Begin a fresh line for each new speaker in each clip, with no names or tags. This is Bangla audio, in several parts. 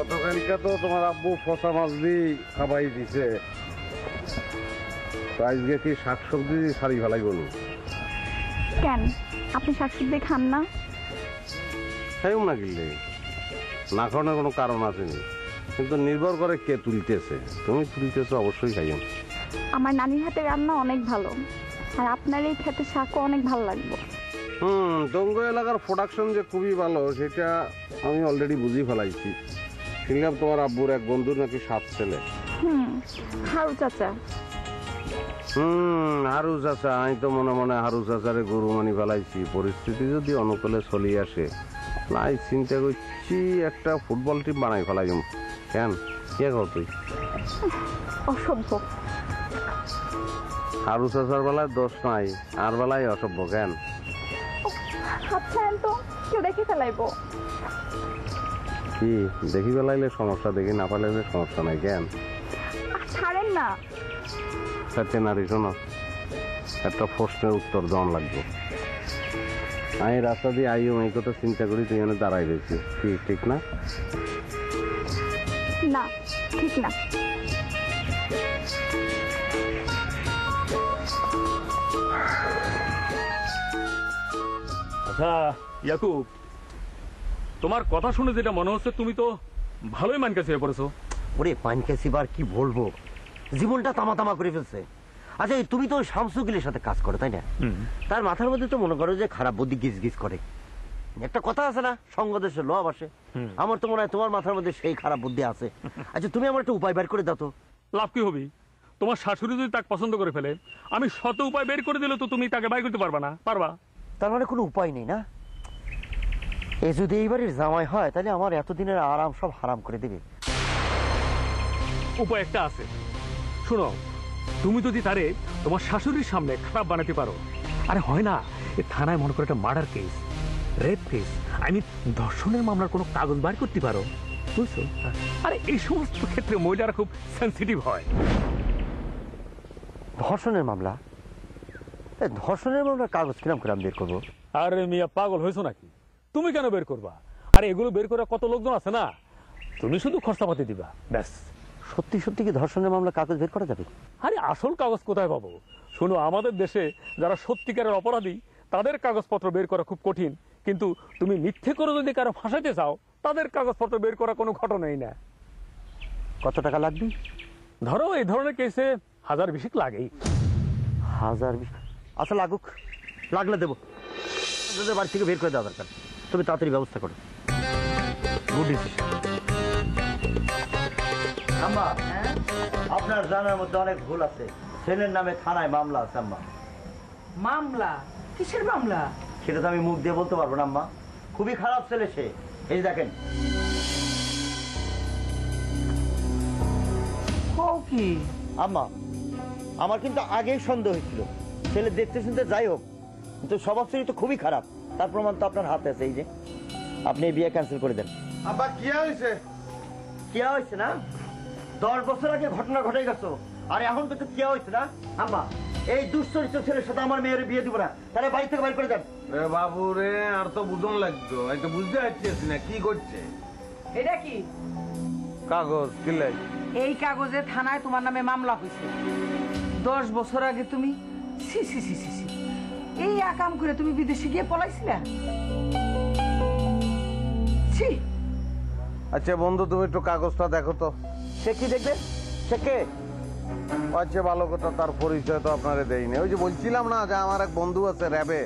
গতকালকে তো তোমার আব্বু ফসা মাছ দিয়ে খাবাই দিছে, তো আজকে কি শাকসবজি সারি ফেলাই বলুন?
কেন আপনি শাকসবজি খান না?
খাইও না কিনলে না খাওয়ানোর কোনো কারণ আসেনি, কিন্তু নির্ভর করে কে তুলতেছে। তুমি তুলতেছো অবশ্যই খাইও।
আমার নানির হাতে রান্না অনেক ভালো, আর আপনার এই খেতে শাকও অনেক ভালো লাগবে।
টঙ্গ এলাকার প্রোডাকশন যে খুবই ভালো সেটা আমি অলরেডি বুঝি ফেলাইছি। শুনলাম তোমার আব্বুর এক বন্ধুর নাকি 7 ছেলে।
হারু চাচা।
হারু চাচা, আমি তো মনে মনে হারু চাচারে গরু মানি ফেলাইছি। পরিস্থিতি যদি অনুকূলে চলি আসে, নাই চিন্তা করছি একটা ফুটবল টিম বানাই ফেলাই। কেন কে কর তুই?
অসভ্য।
হারু চাচার বেলায় দোষ নাই, আর বেলায় অসভ্য কেন?
আচ্ছা তো কেউ দেখে ফেলাইবো।
কি দেখি ফেলাইলে সমস্যা, দেখি না ফেলাইলে সমস্যা নাই কেন?
ছাড়েন না।
সাথে নারী শোনো, একটা প্রশ্নের উত্তর দেওয়ান লাগবে। আমি রাস্তা দিয়ে আইও এই কথা চিন্তা করি তুই এখানে দাঁড়াই রয়েছি, ঠিক না?
না ঠিক না।
আচ্ছা ইয়াকুব, তোমার কথা শুনে যেটা মনে হচ্ছে তুমি তো ভালোই মানকাছি হয়ে পড়েছো।
ওরে পানকাছি বার কি বলবো, জীবনটা তামা তামা করে ফেলছে। আচ্ছা তুমি তো শামসুকিলের সাথে কাজ করো তাই না? তার মাথার মধ্যে তো মনে করো যে খারাপ বুদ্ধি গিজ গিজ করে। একটা কথা আছে না, সঙ্গ দেশে লোভ আসে। আমার তো মনে হয় তোমার মাথার মধ্যে সেই খারাপ বুদ্ধি আছে। আচ্ছা তুমি আমার একটা উপায় বের করে দাও তো।
লাভ কি হবি? তোমার শাশুড়ি যদি তাকে পছন্দ করে ফেলে, আমি শত উপায় বের করে দিলে তো তুমি তাকে বাই করতে পারবা না। পারবা?
তার মানে কোনো উপায় নেই না? এ যদি এইবারের জামাই হয় তাহলে আমার এতদিনের আরাম সব হারাম করে দেবে।
উপায় একটা আছে, শুনো। তুমি যদি তারে তোমার শাশুড়ির সামনে খারাপ বানাতে পারো, আরে হয় না থানায় মনে করো একটা মার্ডার কেস, রেপ কেস, ধর্ষণের মামলার কোনো কাগজ বার করতে পারো, বুঝছো? আরে এই সমস্ত ক্ষেত্রে মহিলারা খুব সেন্সিটিভ হয়।
ধর্ষণের মামলা? ধর্ষণের মামলার কাগজ কিরম করে আমি বের করবো?
আরে মিয়া পাগল হয়েছো নাকি? তুমি কেন বের করবা? আরে এগুলো বের করা কত লোকজন আছে না, তুমি শুধু খরচাপাতি দিবা ব্যাস।
সত্যি সত্যি কি ধর্ষণের মামলা কাগজ বের করা যাবে?
আরে আসল কাগজ কোথায় পাবো? শোনো, আমাদের দেশে যারা সত্যিকারের অপরাধী তাদের কাগজপত্র বের করা খুব কঠিন, কিন্তু তুমি মিথ্যে করে যদি কারো ফাঁসাতে চাও তাদের কাগজপত্র বের করা কোনো ঘটনাই না।
কত টাকা লাগবে?
ধরো এই ধরনের কেসে 1000-20 লাগেই।
1000-20? আচ্ছা লাগুক, লাগলে দেবো। বাড়ি থেকে বের করে দেওয়া দরকার, তুমি তাড়াতাড়ি ব্যবস্থা করো। Good decision. আম্মা, আপনার জানার মধ্যে অনেক ভুল আছে। ছেলের নামে থানায় মামলা আছে আম্মা।
মামলা? কিসের মামলা?
সেটা তো আমি মুখ দিয়ে বলতে পারবো না আম্মা। খুবই খারাপ ছেলে সে। এই দেখেন।
কি
আম্মা, আমার কিন্তু আগেই সন্দেহ হয়েছিল ছেলে দেখতে শুনতে যাই হোক, কিন্তু স্বভাব চরিত্র খুবই খারাপ। তার প্রমাণ তো আপনার হাতে আছে। এই যে আপনি এই বিয়ে ক্যান্সেল করে দেন।
আব্বা কি হয়েছে?
কি হয়েছে না? 10 বছর আগে ঘটনা ঘটে গেছো, আর এখন তো কি হয়েছে না? আম্মা, এই দুশ্চরিত্র ছেলের সাথে আমার মেয়ের বিয়ে দিব না, তাহলে বাড়ি থেকে বাইর করে দেন।
বাবু রে, আর তো বুঝন লাগতো, আমি তো বুঝতে পারছি না কি করছে।
এটা কি
কাগজ কিলাই?
এই কাগজে থানায় তোমার নামে মামলা হয়েছে। 10 বছর আগে তুমি C C C C C এই আকাম করে তুমি বিদেশে গিয়ে পলাইছিলা। ছি।
আচ্ছা বন্ধু, তুমি একটু কাগজটা দেখো তো।
সে কি দেখবে? সে কে?
আচ্ছা ভালো কথা, তার পরিচয় তো আপনারে দেয়নি। ওই যে বলছিলাম না যে আমার এক বন্ধু আছে র্যাবে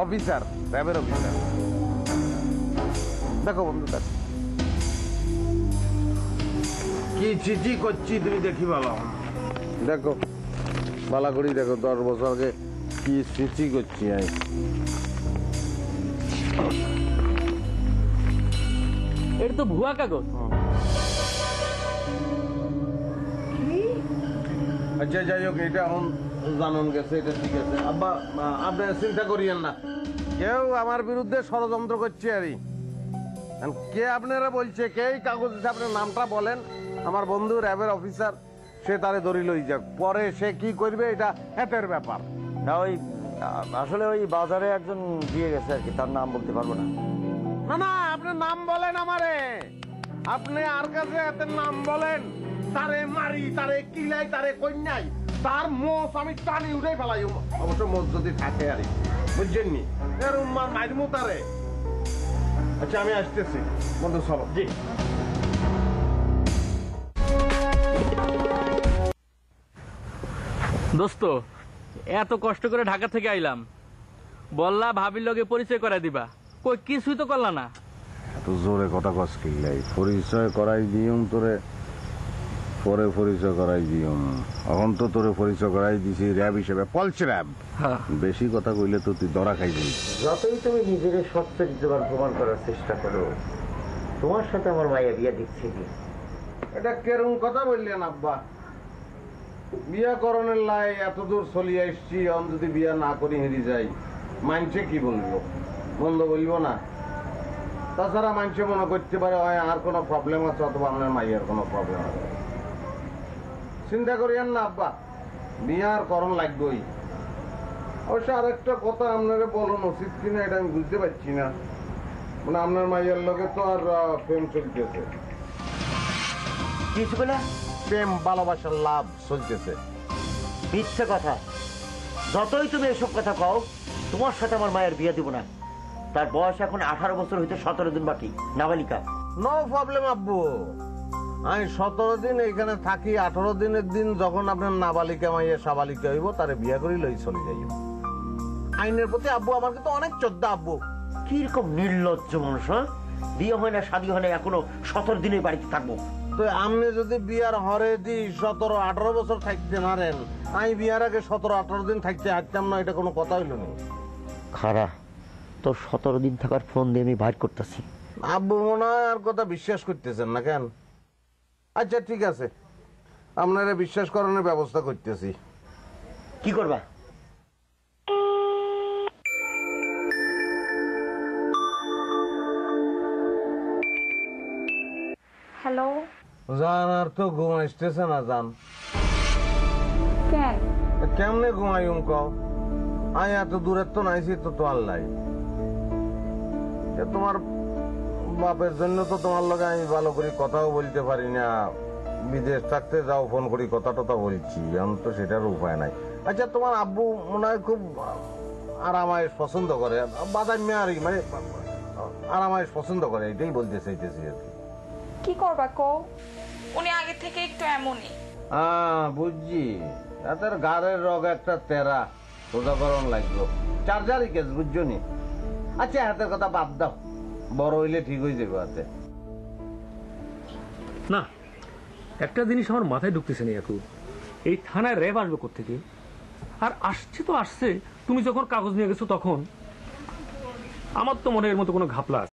অফিসার, র্যাবের অফিসার। দেখো বন্ধু, দেখো কি চিঠি করছি তুমি, দেখি ভালো। দেখো ভালো করি দেখো, 10 বছর আগে কি চিঠি করছি আমি।
এটা তো ভুয়া কাগজ।
আচ্ছা যাই হোক, এটা এখন জানুন গেছে, এটা ঠিক আছে। আব্বা আপনি চিন্তা করিয়েন না, কেউ আমার বিরুদ্ধে ষড়যন্ত্র করছে। আরই কে আপনারা বলছে, কে এই কাগজে আপনার নামটা বলেন। আমার বন্ধু র্যাবের অফিসার, সে তারে ধরি লই যাক, পরে সে কি করবে এটা হাতের ব্যাপার।
না ওই আসলে ওই বাজারে একজন দিয়ে গেছে আর কি, তার নাম বলতে পারবো না।
না না, আপনার নাম বলেন আমারে। আপনি আর কাছে এত নাম বলেন, তারে মারি, তারে কিলাই, তারে কন্যাই, তার মোষ আমি টানি উঠে ফেলাই। অবশ্য মোষ যদি থাকে আর বুঝছেন নি, এর উম্মার মাইরমু তারে। আচ্ছা আমি আসতেছি বন্ধু, চলো। জি
দোস্ত, এত কষ্ট করে ঢাকা থেকে আইলাম, বললা ভাবির লগে পরিচয় করাই দিবা, কই কিছুই তো করলা না।
এত জোরে কথা কস কিলাই, পরিচয় করাই দিউম তোরে, পরে পরিচয় করাই দিউম। এখন তো তোরে পরিচয় করাই দিছি র্যাব হিসেবে, পলস র্যাব। বেশি কথা কইলে তো তুই ধরা খাইবি।
যতই তুমি নিজেকে সত্যজিৎবার প্রমাণ করার চেষ্টা করো, তোমার সাথে আমার মাইয়া বিয়া দিচ্ছি নি।
এটা কেরম কথা বললেন আব্বা? বিয়া করণের লাই এত দূর চলিয়ে এসছি, আমি যদি বিয়া না করি হেরি যাই, মানছে কি বলবো? বন্ধ বলবো না। তাছাড়া মানছে মনে করতে পারে হয় আর কোনো প্রবলেম আছে, অথবা আপনার মাইয়ার কোনো প্রবলেম আছে। চিন্তা করিয়েন না আব্বা, বিয়ার করণ লাগবেই। অবশ্য আরেকটা কথা আপনাকে বলুন উচিত কিনা এটা আমি বুঝতে পারছি না। মানে আপনার মাইয়ার লগে তো আর প্রেম চলতেছে,
কিছু বলে
প্রেম ভালোবাসার লাভ চলতেছে।
মিথ্যে কথা। যতই তুমি এসব কথা কও, তোমার সাথে আমার মায়ের বিয়ে দিব না। তার বয়স এখন 18 বছর হইতে 17 দিন বাকি, নাবালিকা।
নো প্রবলেম আব্বু, আমি 17 দিন এইখানে থাকি, 18 দিনের দিন যখন আপনার নাবালিকা মাইয়া সাবালিকা হইব, তারে বিয়া করি লই চলে যাইব। আইনের প্রতি আব্বু আমার কিন্তু অনেক চোদ্দা আব্বু।
কিরকম নির্লজ্জ মানুষ, হ্যাঁ? বিয়ে হয় না, শাদী হয় না, এখনো 17 দিনের বাড়িতে থাকবো।
তো আপনি যদি বিয়ার হরে দি 17-18 বছর থাকতে পারেন, আমি বিয়ার আগে 17-18 দিন থাকতে হাঁটতাম না, এটা কোনো কথা হইল না।
খারা তোর 17 দিন থাকার ফোন দিয়ে আমি বাইর করতেছি।
আব্বু মনে হয় আর কথা বিশ্বাস করতেছেন না কেন? আচ্ছা ঠিক আছে, আপনারা বিশ্বাস করানোর ব্যবস্থা করতেছি।
কি করবা?
হ্যালো।
জান আর তো ঘুম আসতেছে না জান।
কেন?
কেমনে ঘুমাইম কও? আমি এত দূরের তো নাইছি তো, তো আল্লাহ। তোমার বাপের জন্য তো তোমার লগে আমি ভালো করে কথাও বলতে পারি না। বিদেশ থাকতে যাও ফোন করি কথা টথা বলছি, এখন তো সেটার উপায় নাই। আচ্ছা তোমার আব্বু মনে হয় খুব আরামায়েশ পছন্দ করে, বাদামি আর মানে আরামায়েশ পছন্দ করে, এটাই বলতে চাইতেছি আর কি।
কি করবা কও? উনি আগে থেকে একটু এমনই।
বুঝছি, এদের গাড়ের রোগ একটা তেরা, সোজাকরণ লাগলো, চার্জারই কেস, বুঝছো নি? আচ্ছা হাতের কথা বাদ দাও, বড় হইলে ঠিক হয়ে যাবে হাতে।
না, একটা জিনিস আমার মাথায় ঢুকতেছে না ইয়াকুব, এই থানায় র্যাব আসবে কোত্থেকে? আর আসছে তো আসছে, তুমি যখন কাগজ নিয়ে গেছো তখন। আমার তো মনে এর মতো কোনো ঘাপলা আছে।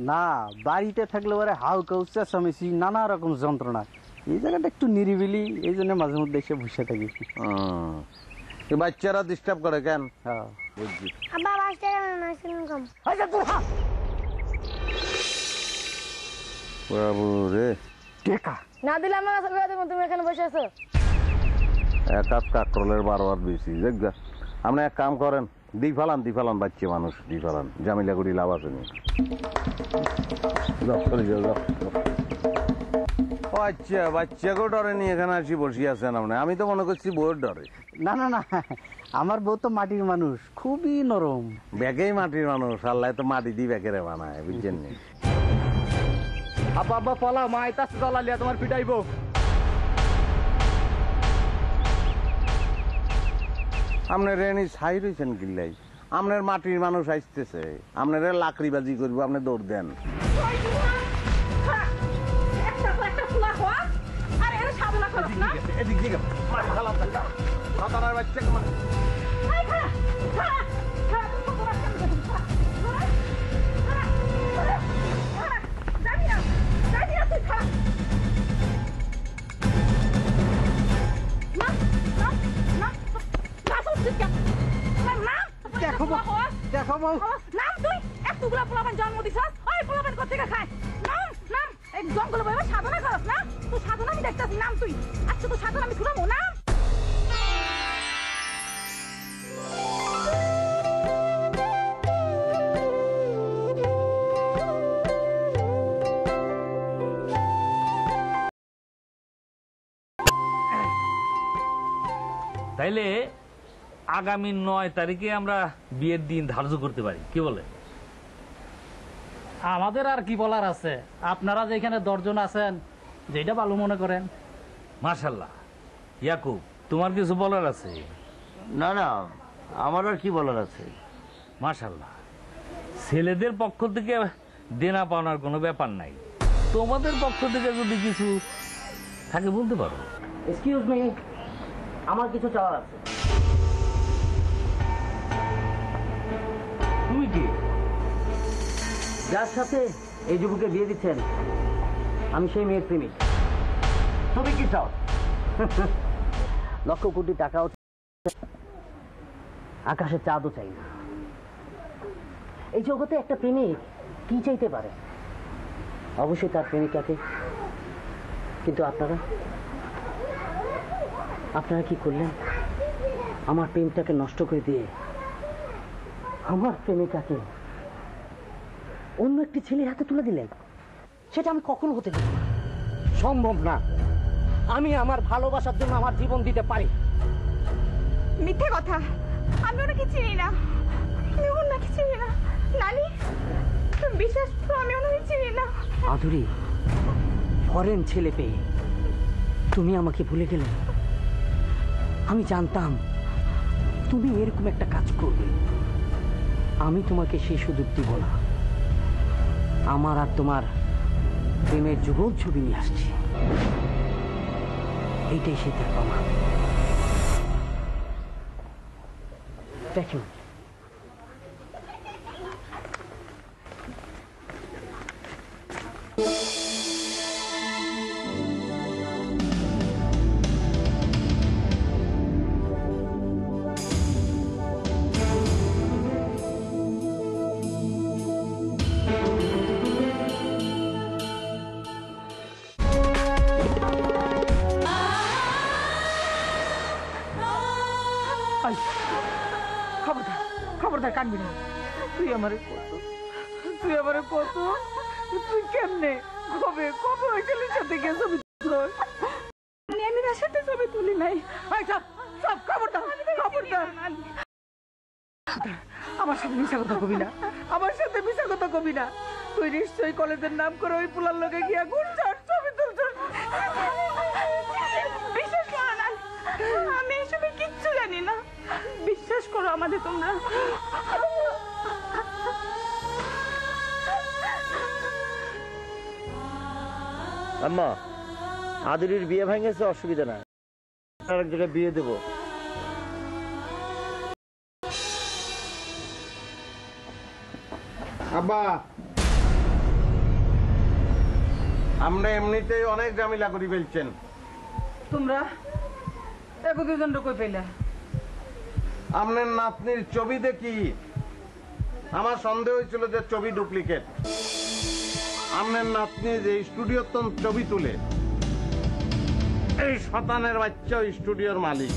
না, বাড়িতে থাকলে পরে হাউকা চেঁচামেচি নানা রকম যন্ত্রণা। এই জায়গাটা একটু নিরিবিলি, এই জন্য মাঝে মধ্যে এসে বসে থাকি।
বাচ্চারা ডিস্টার্ব করে কেন?
হ্যাঁ
বুঝছি।
আব্বা বাসটা
বাবু রে,
টেকা
না দিলে আমার কাছে কইয়া দেবো তুমি এখানে বসে আছো।
এক হাত কাকরলের 12 হাত বেশি দেখবা। আপনি এক কাম করেন, দি ফেলান বাচ্চা মানুষ, দি ফেলান, জামিলা করি লাভ আছে নি। যাও, চলে যাও, যাও, যাও। ও আচ্ছা, বাচ্চাকেও ডরে নিয়ে এখানে আসি বসে আছেন আপনি। আমি তো মনে করছি বউয়ের ডরে।
না না না, আমার বউ তো মাটির মানুষ, খুবই নরম।
ব্যাগেই মাটির মানুষ, আল্লাহ তো মাটি দিয়ে ব্যাগেরে বানায়, বুঝছেন নি?
আব্বা আব্বা পলা মা আইতাছে জ্বালালিয়া তোমার পিটাইবো।
আপনার রেনি ছাই রয়েছেন কিল্লাই, আপনার মাটির মানুষ আসতেছে, আপনার লাকড়িবাজি করবো, আপনি দৌড় দেন। এদিক দিকে বাচ্চা
দেখো বউ,
নাম তুই এতগুলা পোলাপান জন্ম দিছস, ওই পোলাপান কোথেকে খায়? নাম নাম এই জঙ্গলে বইবা সাধনা করস না? তুই সাধনা আমি দেখতাছি, নাম তুই। আচ্ছা তুই সাধনা আমি শুনাবো না?
তাইলে আগামী 9 তারিখে আমরা বিয়ের দিন ধার্য করতে পারি, কি বলে?
আমাদের আর কি বলার আছে, আপনারা যেখানে 10 জন আছেন, যেটা ভালো মনে করেন।
মাশাআল্লাহ। ইয়াকুব, তোমার কিছু বলার আছে?
না না, আমার আর কি বলার আছে?
মাশাআল্লাহ। ছেলেদের পক্ষ থেকে দেনা পাওনার কোনো ব্যাপার নাই, তোমাদের পক্ষ থেকে যদি কিছু থাকে বলতে পারো।
এক্সকিউজ মি, আমার কিছু চাওয়ার আছে।
তুমি কি?
যার সাথে এই যুবকে বিয়ে দিচ্ছেন, আমি সেই মেয়ের প্রেমিক। তুমি কি চাও? লক্ষ কোটি টাকাও, আকাশে চাঁদও চাই না। এই জগতে একটা প্রেমিক কি চাইতে পারে? অবশ্যই তার প্রেমিকাকে। কিন্তু আপনারা কি করলেন? আমার প্রেমটাকে নষ্ট করে দিয়ে আমার প্রেমিকাকে অন্য একটি ছেলের হাতে তুলে দিলেন। সেটা আমি কখনো হতে দেব না, সম্ভব না। আমি আমার ভালোবাসার জন্য আমার জীবন দিতে পারি।
মিথ্যে কথা, আমি ওনাকে চিনি না, আমি ওনাকে চিনি না। নানি, তুমি বিশ্বাস করো, আমি ওনাকে চিনি না।
আদুরি, ফরেন ছেলে পেয়ে তুমি আমাকে ভুলে গেলে? আমি জানতাম তুমি এরকম একটা কাজ করবে। আমি তোমাকে সেই সুযোগ দিব না। আমার আর তোমার প্রেমের যুগল ছবি নিয়ে আসছি, এইটাই সেটার প্রমাণ। দেখুন,
খবরদার কানবি না। তুই আমারে কত, তুই কেমনে কবে কবে ওই ছেলের সাথে গিয়ে ছবি তুলছ?
আমি তার সাথে ছবি তুলি নাই।
সব খবরদার। আমার সাথে মিশা কথা কবি না, তুই নিশ্চয়ই কলেজের নাম করে ওই পোলার লোকে গিয়া ঘুরছস, ছবি তুলছস।
বিশ্বাস করো না, আমি এসবে কিচ্ছু জানি না। বিশ্বাস করো আমাদের তোমরা।
আম্মা, আদুরির বিয়ে ভেঙেছে, অসুবিধা নাই, আর এক জায়গায় বিয়ে দেবো।
আব্বা, আমরা এমনিতেই অনেক ঝামেলা করি ফেলছেন।
তোমরা এক দুজন কই পেলা?
আপনার নাতনির ছবি দেখি আমার সন্দেহ হয়েছিল যে ছবি ডুপ্লিকেট। আপনার নাতনি যে স্টুডিওর ছবি তুলে, এই শতানের বাচ্চা স্টুডিওর মালিক,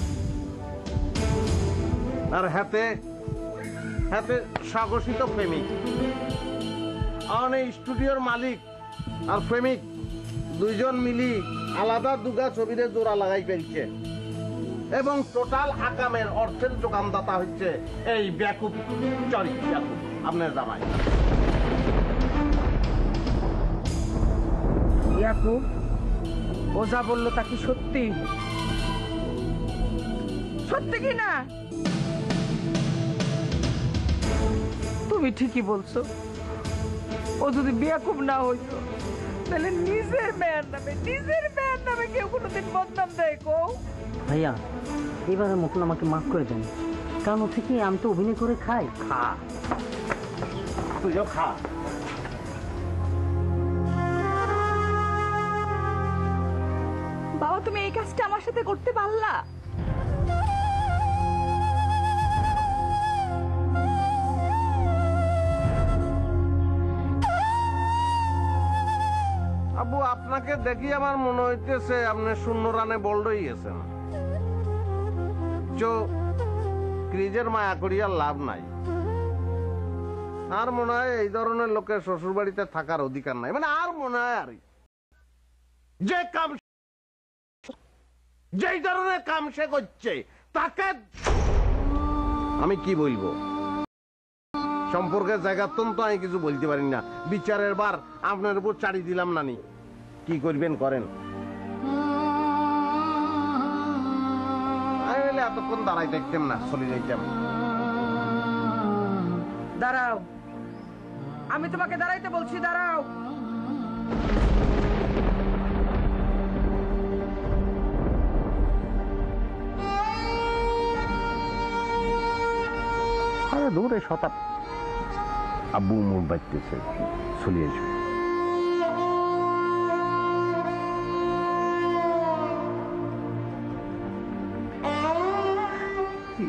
আর হাতে হাতে স্বঘোষিত প্রেমিক। আর এই স্টুডিওর মালিক আর প্রেমিক দুইজন মিলি আলাদা দুগা ছবিতে জোড়া লাগাই ফেলছে, এবং টোটাল আকামের অর্থের যোগানদাতা হচ্ছে এই বেকুব চরিত্র বেকুব আপনার জামাই।
ইয়াকুব, ও যা বললো তা কি সত্যি? সত্যি কি না? তুমি ঠিকই বলছো। ও যদি বেয়াকুব না হইতো তাহলে নিজের মেয়ের নামে কেউ কোনোদিন বদনাম দেয় কো?
ভাইয়া এবারের মতন আমাকে মাফ করে দেন, কারণ থেকে আমি তো অভিনয় করে খাই।
খা, তুইও খা।
বাবা, তুমি এই কাজটা আমার সাথে করতে পারলা?
আব্বু, আপনাকে দেখি আমার মনে হইতেছে আপনি শূন্য রানে বোল্ড হয়ে গেছেন। ক্রিজের মায়া করিয়া লাভ নাই। আর মনে হয় এই ধরনের লোকের শ্বশুর বাড়িতে থাকার অধিকার নাই। মানে আর মনে হয় আর যে কাম, যেই ধরনের কাম সে করছে তাকে আমি কি বলবো, সম্পর্কের জায়গা তো আমি কিছু বলতে পারি না। বিচারের বার আপনার উপর চাড়ি দিলাম নানি, কি করবেন করেন। এতক্ষণ দাঁড়াই দেখতাম না, চলে যাইতাম।
দাঁড়াও, আমি তোমাকে দাঁড়াইতে বলছি, দাঁড়াও।
আরে দূরে শতাব। আব্বু মুখ বাজতেছে, চলে আসবে।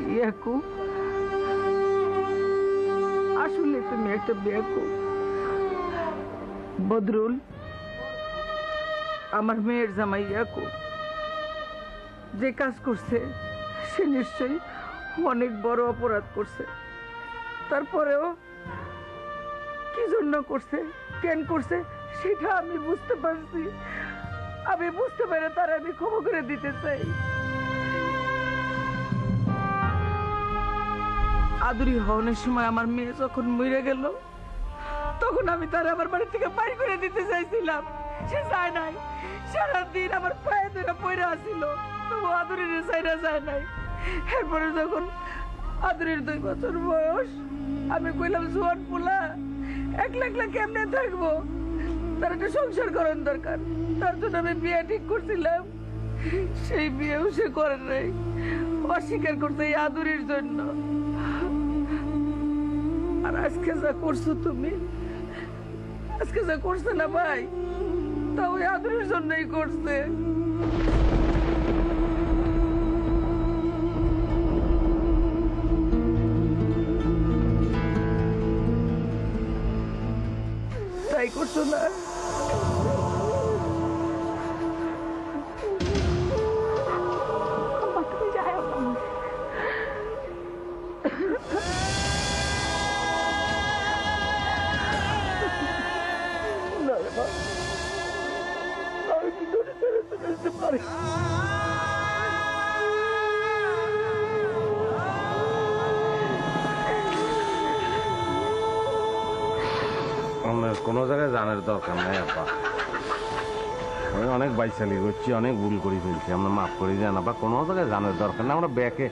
বেয়াকুব, আসলে তুমি একটা বেয়াকুব। বদরুল, আমার মেয়ের জামাই ইয়াকুব যে কাজ করছে সে নিশ্চয়ই অনেক বড় অপরাধ করছে। তারপরেও কি জন্য করছে, কেন করছে সেটা আমি বুঝতে পারছি। আমি বুঝতে পেরে তার আমি ক্ষমা করে দিতে চাই। আদুরি হওয়ার সময় আমার মেয়ে যখন মরে গেল, তখন আমি তার আমার বাড়ি থেকে বাইর করে দিতে চাইছিলাম, সে যায় নাই। সারাদিন আমার পায়ে ধরে পড়ে আসছিল, তবু আদুরির চাইরা যায় নাই। এরপরে যখন আদুরির 2 বছর বয়স, আমি কইলাম জোয়ান পোলা একলা একলা কেমনে থাকবো, তার একটা সংসার করার দরকার। তার জন্য আমি বিয়ে ঠিক করছিলাম, সেই বিয়েও সে করে নাই, অস্বীকার করছে এই আদুরির জন্য। আর আজকে যা করছো তুমি, আজকে যা করছে না ভাই, তা ওই আদুরির জন্যই করছে। তাই করছো না?
তুমি যাও না।
কোনো জায়গায় জানার দরকার নাই আপা। আমি অনেক বাইচালি করছি, অনেক ভুল করে ফেলছি, আমরা মাফ করে যান আপা। কোনো জায়গায় জানার দরকার না, আমরা ব্যাকে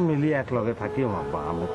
মিলিয়ে এক লগে থাকিও আপা। আমরা